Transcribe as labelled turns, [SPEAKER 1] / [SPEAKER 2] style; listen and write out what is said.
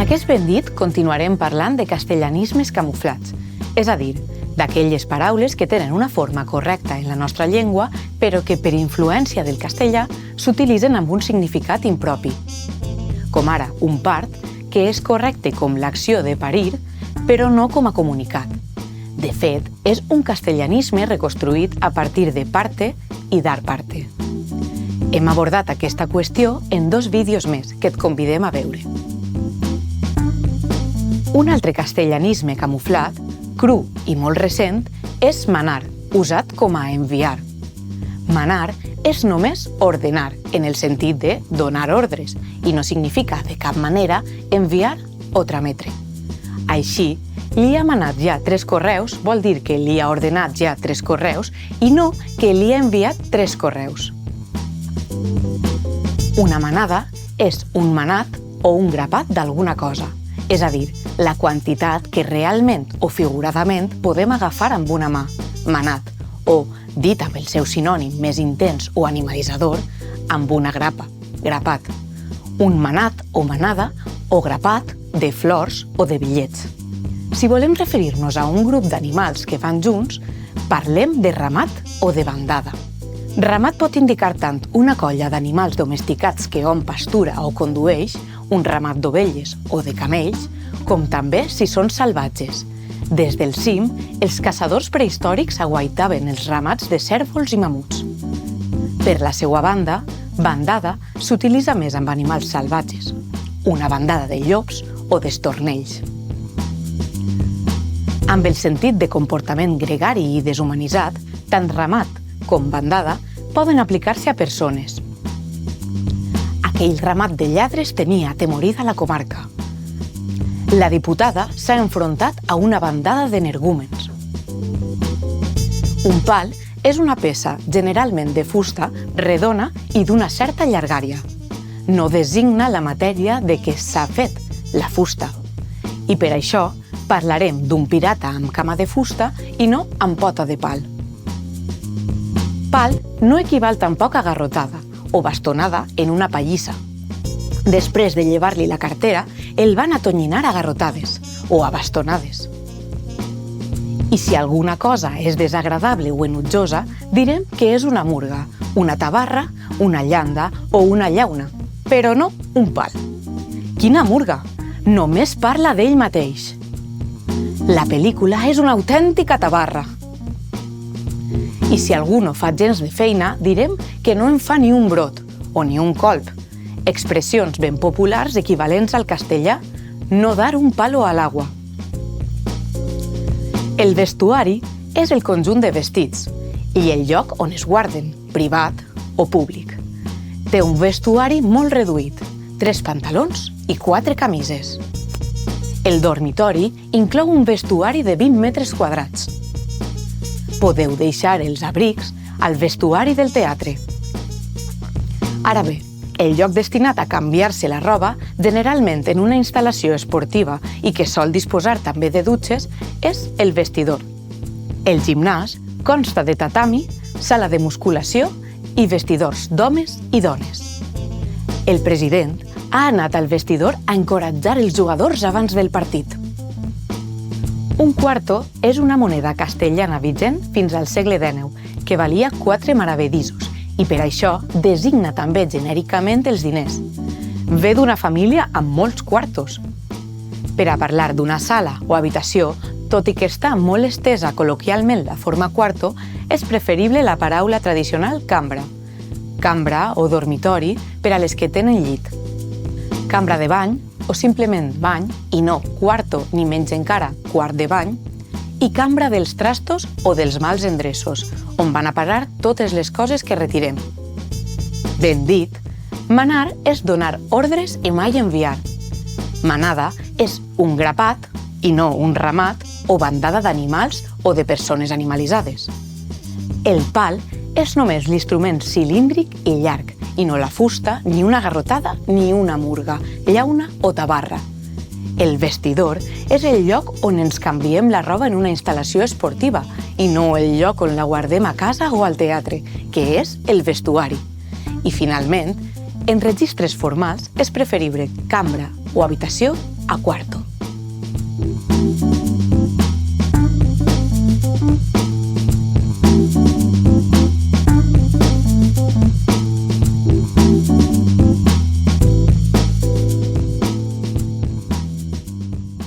[SPEAKER 1] Aquest ben dit, continuarem parlant de castellanismes camuflats, és a dir, d'aquelles paraules que tenen una forma correcta en la nostra llengua, però que per influència del castellà s'utilitzen amb un significat impropi. Com ara un part, que és correcte com l'acció de parir, però no com a comunicat. De fet, és un castellanisme reconstruït a partir de parte i dar parte. Hem abordat aquesta qüestió en 2 vídeos més que et convidem a veure. Un altre castellanisme camuflat, cru i molt recent, és manar, usat com a enviar. Manar és només ordenar, en el sentit de donar ordres, i no significa de cap manera enviar o trametre. Així, li ha manat ja 3 correus vol dir que li ha ordenat ja 3 correus i no que li ha enviat 3 correus. Una manada és un manat o un grapat d'alguna cosa, és a dir, la quantitat que realment o figuradament podem agafar amb una mà, manat, o, dit amb el seu sinònim més intens o animalitzador, amb una grapa, grapat. Un manat o manada o grapat de flors o de bitllets. Si volem referir-nos a un grup d'animals que van junts, parlem de ramat o de bandada. Ramat pot indicar tant una colla d'animals domesticats que hom pastura o condueix, un ramat d'ovelles o de camells, com també si són salvatges. Des del cim, els caçadors prehistòrics aguaitaven els ramats de cérvols i mamuts. Per la seva banda, bandada s'utilitza més amb animals salvatges, una bandada de llops o d'estornells. Amb el sentit de comportament gregari i deshumanitzat, tant ramat com bandada poden aplicar-se a persones. Aquell ramat de lladres tenia atemorida la comarca. La diputada s'ha enfrontat a una bandada d'energúmens. Un pal és una peça generalment de fusta redona i d'una certa llargària. No designa la matèria de què s'ha fet, la fusta. I per això parlarem d'un pirata amb cama de fusta i no amb pota de pal. Pal no equival tampoc a garrotada o bastonada en una pallissa. Després de llevar-li la cartera, el van atonyinar a garrotades o a bastonades. I si alguna cosa és desagradable o enutjosa, direm que és una murga, una tabarra, una llanda o una llauna, però no un pal. Quina murga! Només parla d'ell mateix. La pel·lícula és una autèntica tabarra. I si algú no fa gens de feina, direm que no en fa ni un brot o ni un colp. Expressions ben populars equivalents al castellà no dar un palo a l'agua. El vestuari és el conjunt de vestits i el lloc on es guarden, privat o públic. Té un vestuari molt reduït, 3 pantalons i 4 camises. El dormitori inclou un vestuari de 20 metres quadrats. Podeu deixar els abrics al vestuari del teatre. Ara bé, el lloc destinat a canviar-se la roba, generalment en una instal·lació esportiva i que sol disposar també de dutxes, és el vestidor. El gimnàs consta de tatami, sala de musculació i vestidors d'homes i dones. El president ha anat al vestidor a encoratjar els jugadors abans del partit. Un quarto és una moneda castellana vigent fins al segle XIX, que valia 4 maravedissos, i per això designa també genèricament els diners. Ve d'una família amb molts quartos. Per a parlar d'una sala o habitació, tot i que està molt estesa col·loquialment la forma quarto, és preferible la paraula tradicional cambra. Cambra o dormitori per a les que tenen llit. Cambra de bany o simplement bany, i no quarto ni menys encara quart de bany, i cambra dels trastos o dels mals endreços, on van a parar totes les coses que retirem. Ben dit, manar és donar ordres i mai enviar. Manada és un grapat, i no un ramat, o bandada d'animals o de persones animalitzades. El pal és només l'instrument cilíndric i llarg, i no la fusta, ni una garrotada, ni una murga, llauna o tabarra. El vestidor és el lloc on ens canviem la roba en una instal·lació esportiva i no el lloc on la guardem a casa o al teatre, que és el vestuari. I finalment, en registres formals és preferible cambra o habitació a quarto.